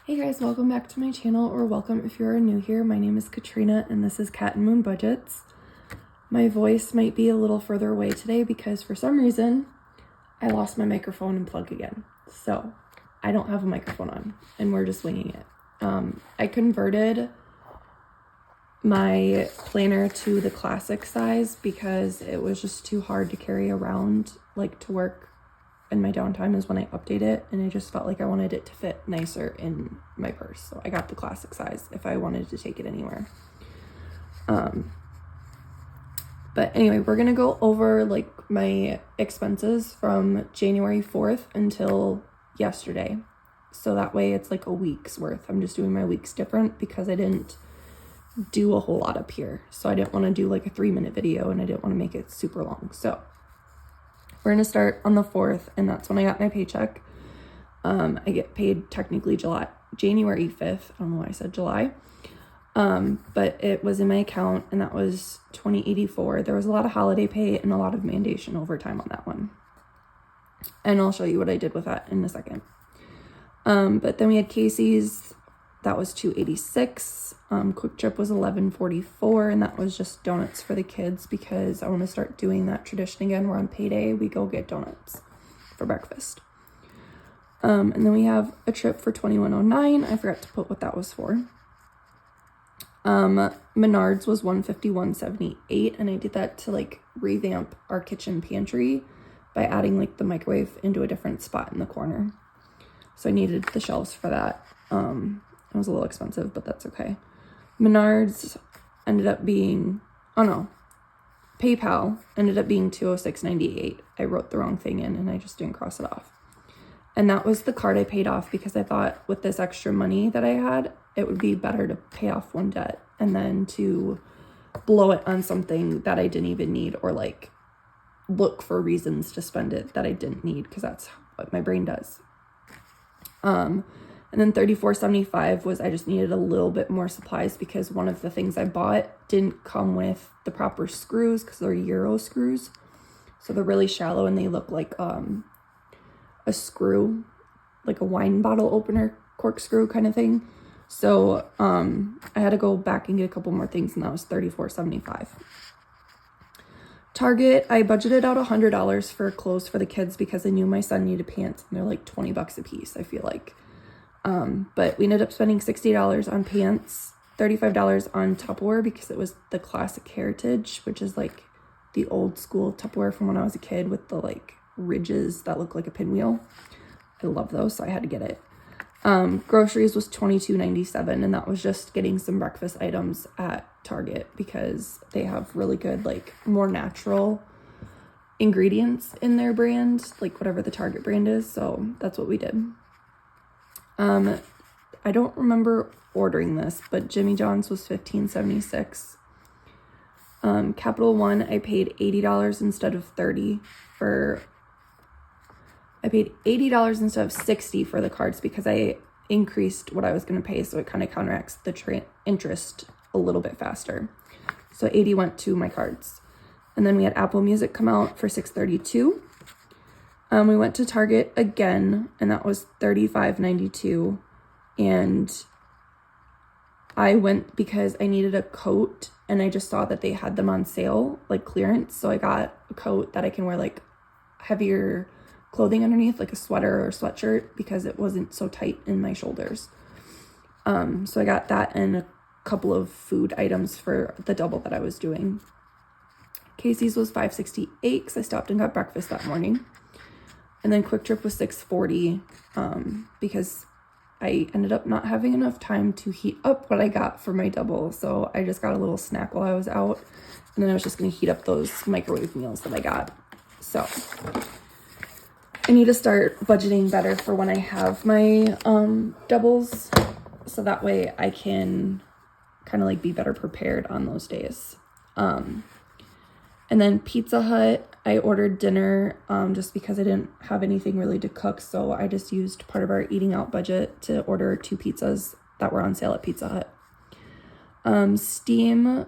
Hey guys, welcome back to my channel, or welcome if you're new here. My name is Katrina and this is Cat and Moon Budgets. My voice might be a little further away today because for some reason I lost my microphone and plug again. So I don't have a microphone on and we're just winging it. I converted my planner to the classic size because it was just too hard to carry around, like to work in my downtime is when I update it, and I just felt like I wanted it to fit nicer in my purse. So I got the classic size if I wanted to take it anywhere. But anyway, we're gonna go over like my expenses from January 4th until yesterday. So that way it's like a week's worth. I'm just doing my weeks different because I didn't do a whole lot up here. So I didn't want to do like a 3-minute video and I didn't want to make it super long. So we're going to start on the 4th, and that's when I got my paycheck. I get paid technically January 5th. I don't know why I said July. But it was in my account, and that was $20.84. There was a lot of holiday pay and a lot of mandation overtime on that one. And I'll show you what I did with that in a second. But then we had Casey's. That was $2.86. Quick Trip was $11.44, and that was just donuts for the kids because I want to start doing that tradition again where on payday we go get donuts for breakfast. And then we have a trip for $21.09. I forgot to put what that was for. Menards was $151.78, and I did that to like revamp our kitchen pantry by adding like the microwave into a different spot in the corner. So I needed the shelves for that. It was a little expensive, but that's okay. Menards ended up being, PayPal ended up being $206.98. I wrote the wrong thing in and I just didn't cross it off. And that was the card I paid off because I thought with this extra money that I had, it would be better to pay off one debt and then to blow it on something that I didn't even need, or like look for reasons to spend it that I didn't need, because that's what my brain does. And then $34.75 was I just needed a little bit more supplies because one of the things I bought didn't come with the proper screws because they're Euro screws. So they're really shallow and they look like a screw, like a wine bottle opener corkscrew kind of thing. So I had to go back and get a couple more things, and that was $34.75. Target, I budgeted out $100 for clothes for the kids because I knew my son needed pants, and they're like $20 a piece, I feel like. But we ended up spending $60 on pants, $35 on Tupperware because it was the classic heritage, which is like the old school Tupperware from when I was a kid with the like ridges that look like a pinwheel. I love those, so I had to get it. Groceries was $22.97, and that was just getting some breakfast items at Target because they have really good, like more natural ingredients in their brand, like whatever the Target brand is. So that's what we did. I don't remember ordering this, but Jimmy John's was $15.76. Capital One, I paid $80 instead of $30 for. I paid $80 instead of $60 for the cards because I increased what I was going to pay, so it kind of counteracts the interest a little bit faster. So $80 went to my cards. And then we had Apple Music come out for $632. We went to Target again, and that was $35.92. And I went because I needed a coat, and I just saw that they had them on sale, like clearance. So I got a coat that I can wear like heavier clothing underneath, like a sweater or sweatshirt, because it wasn't so tight in my shoulders. So I got that and a couple of food items for the double that I was doing. Casey's was $5.68 because I stopped and got breakfast that morning. And then Quick Trip was $6.40 because I ended up not having enough time to heat up what I got for my double. So I just got a little snack while I was out, and then I was just going to heat up those microwave meals that I got. So I need to start budgeting better for when I have my doubles, so that way I can kind of like be better prepared on those days. And then Pizza Hut, I ordered dinner just because I didn't have anything really to cook, so I just used part of our eating out budget to order 2 pizzas that were on sale at Pizza Hut. Steam,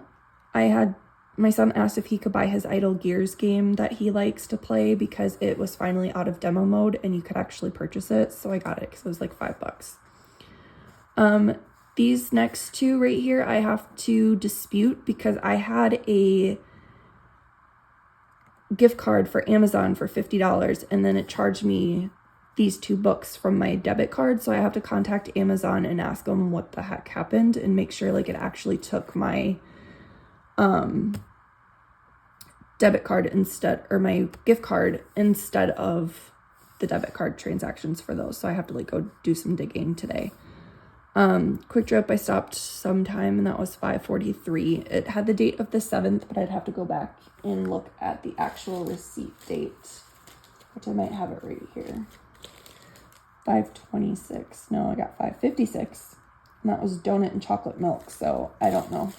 my son asked if he could buy his Idle Gears game that he likes to play because it was finally out of demo mode and you could actually purchase it, so I got it because it was like $5. These next two right here, I have to dispute because I had a gift card for Amazon for $50 and then it charged me these two books from my debit card. So I have to contact Amazon and ask them what the heck happened and make sure like it actually took my debit card instead, or my gift card instead of the debit card transactions for those. So I have to like go do some digging today. Quick Trip, I stopped sometime and that was 5:43. It had the date of the 7th, but I'd have to go back and look at the actual receipt date, which I might have it right here. 5:26. No, I got 5:56. And that was donut and chocolate milk, so I don't know.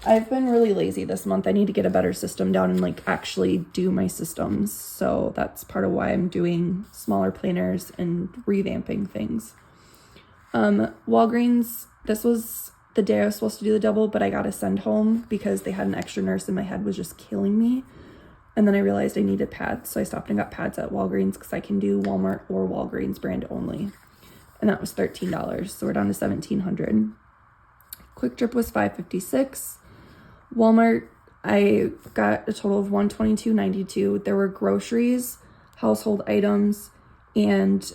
I've been really lazy this month. I need to get a better system down and like actually do my systems. So that's part of why I'm doing smaller planners and revamping things. Walgreens, this was the day I was supposed to do the double, but I got to send home because they had an extra nurse and my head was just killing me. And then I realized I needed pads. So I stopped and got pads at Walgreens because I can do Walmart or Walgreens brand only. And that was $13. So we're down to $1,700. Quick Trip was $5.56. Walmart, I got a total of $122.92. There were groceries, household items, and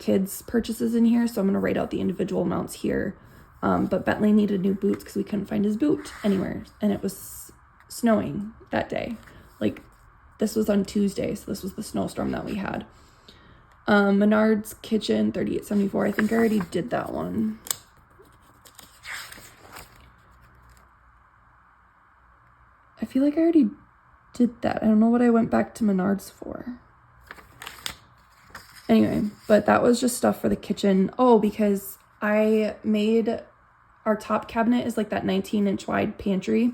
kids purchases in here. So I'm going to write out the individual amounts here. But Bentley needed new boots because we couldn't find his boot anywhere. And it was snowing that day. Like, this was on Tuesday, so this was the snowstorm that we had. Menards Kitchen, $38.74. I think I already did that one. I feel like I already did that. I don't know what I went back to Menards for. Anyway, but that was just stuff for the kitchen. Oh, because I made our top cabinet is like that 19-inch wide pantry,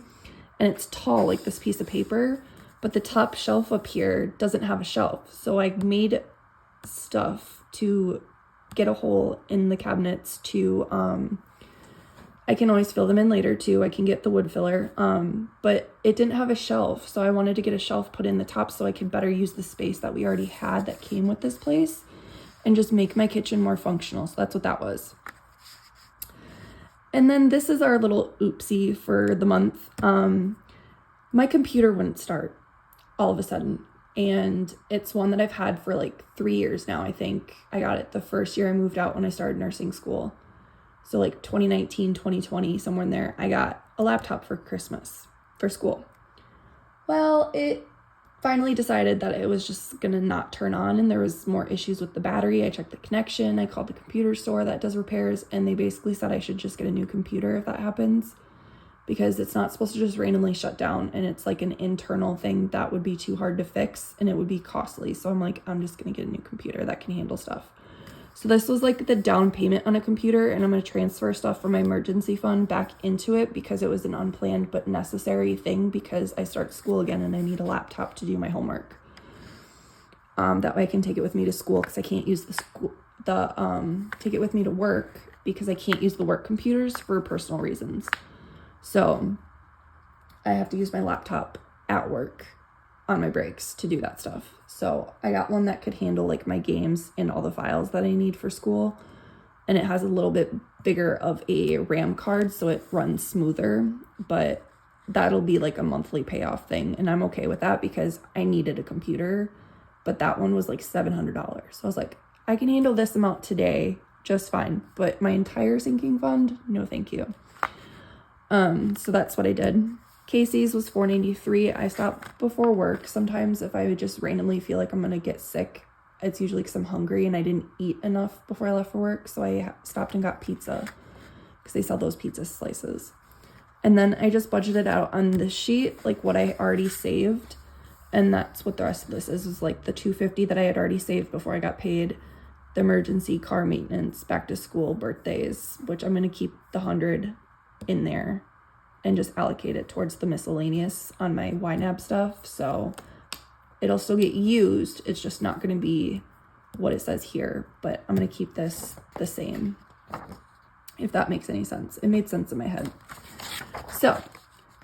and it's tall like this piece of paper, but the top shelf up here doesn't have a shelf. So I made stuff to get a hole in the cabinets to I can always fill them in later too. I can get the wood filler, but it didn't have a shelf. So I wanted to get a shelf put in the top so I could better use the space that we already had that came with this place and just make my kitchen more functional. So that's what that was. And then this is our little oopsie for the month. My computer wouldn't start all of a sudden. And it's one that I've had for like 3 years now, I think. I got it the first year I moved out when I started nursing school. So like 2019, 2020, somewhere in there, I got a laptop for Christmas for school. Well, it finally decided that it was just going to not turn on and there was more issues with the battery. I checked the connection. I called the computer store that does repairs and they basically said I should just get a new computer if that happens because it's not supposed to just randomly shut down and it's like an internal thing that would be too hard to fix and it would be costly. So I'm like, I'm just going to get a new computer that can handle stuff. So this was like the down payment on a computer and I'm going to transfer stuff from my emergency fund back into it because it was an unplanned but necessary thing because I start school again and I need a laptop to do my homework. That way I can take it with me to school because I can't use take it with me to work because I can't use the work computers for personal reasons. So I have to use my laptop at work on my breaks to do that stuff. So I got one that could handle like my games and all the files that I need for school. And it has a little bit bigger of a RAM card so it runs smoother, but that'll be like a monthly payoff thing. And I'm okay with that because I needed a computer, but that one was like $700. So I was like, I can handle this amount today just fine, but my entire sinking fund, no thank you. So that's what I did. Casey's was $4.93. I stopped before work. Sometimes if I would just randomly feel like I'm going to get sick, it's usually because I'm hungry and I didn't eat enough before I left for work. So I stopped and got pizza because they sell those pizza slices. And then I just budgeted out on this sheet, like what I already saved. And that's what the rest of this is like the $250 that I had already saved before I got paid, the emergency car maintenance, back to school, birthdays, which I'm going to keep the $100 in there and just allocate it towards the miscellaneous on my YNAB stuff. So it'll still get used. It's just not going to be what it says here, but I'm going to keep this the same, if that makes any sense. It made sense in my head. So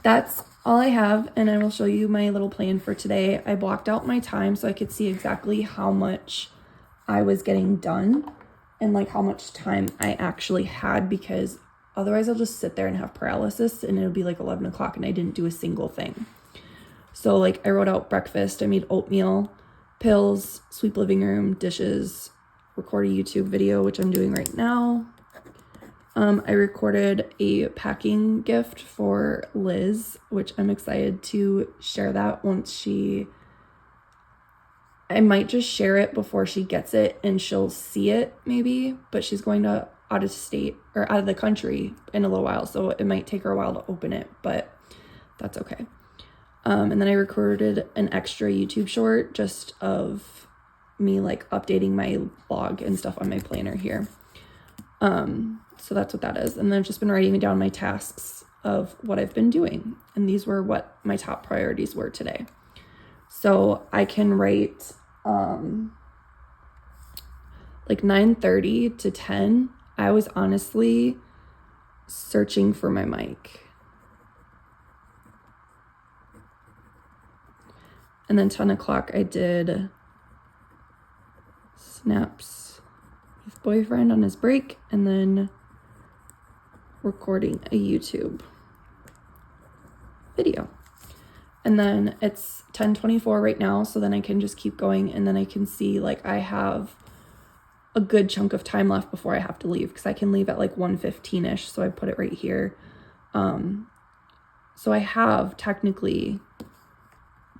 that's all I have, and I will show you my little plan for today. I blocked out my time so I could see exactly how much I was getting done and like how much time I actually had, because otherwise I'll just sit there and have paralysis and it'll be like 11 o'clock and I didn't do a single thing. So like I wrote out breakfast, I made oatmeal, pills, sweep living room, dishes, record a YouTube video, which I'm doing right now. I recorded a packing gift for Liz, which I'm excited to share that once I might just share it before she gets it and she'll see it maybe, but she's going to out of state or out of the country in a little while, so it might take her a while to open it, but that's okay. And then I recorded an extra YouTube short just of me like updating my blog and stuff on my planner here. So that's what that is. And then I've just been writing down my tasks of what I've been doing. And these were what my top priorities were today. So I can write like 9:30 to 10. I was honestly searching for my mic. And then 10 o'clock I did snaps with boyfriend on his break, and then recording a YouTube video. And then it's 10:24 right now, so then I can just keep going, and then I can see like I have a good chunk of time left before I have to leave, because I can leave at like 1:15ish, so I put it right here. So I have technically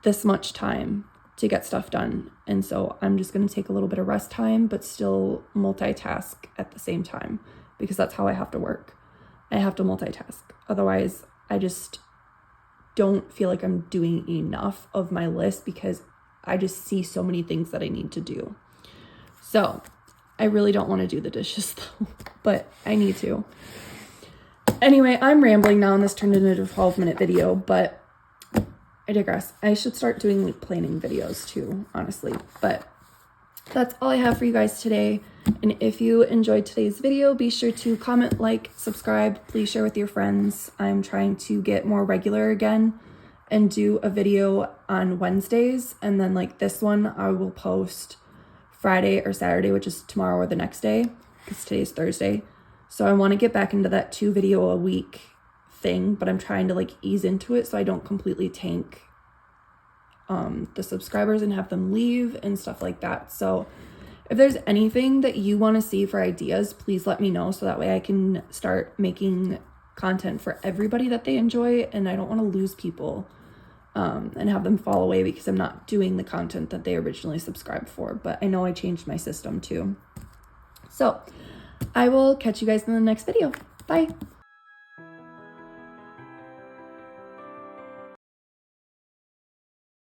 this much time to get stuff done, and so I'm just going to take a little bit of rest time but still multitask at the same time, because that's how I have to work. I have to multitask, otherwise I just don't feel like I'm doing enough of my list, because I just see so many things that I need to do. So I really don't want to do the dishes though, but I need to. Anyway, I'm rambling now and this turned into a 12-minute video, but I digress. I should start doing like planning videos too, honestly, but that's all I have for you guys today. And if you enjoyed today's video, be sure to comment, like, subscribe, please share with your friends. I'm trying to get more regular again and do a video on Wednesdays, and then like this one I will post Friday or Saturday, which is tomorrow or the next day, because today's Thursday. So I want to get back into that 2 video a week thing, but I'm trying to like ease into it so I don't completely tank the subscribers and have them leave and stuff like that. So if there's anything that you want to see for ideas, please let me know, so that way I can start making content for everybody that they enjoy, and I don't want to lose people and have them fall away because I'm not doing the content that they originally subscribed for. But I know I changed my system too. So I will catch you guys in the next video. Bye.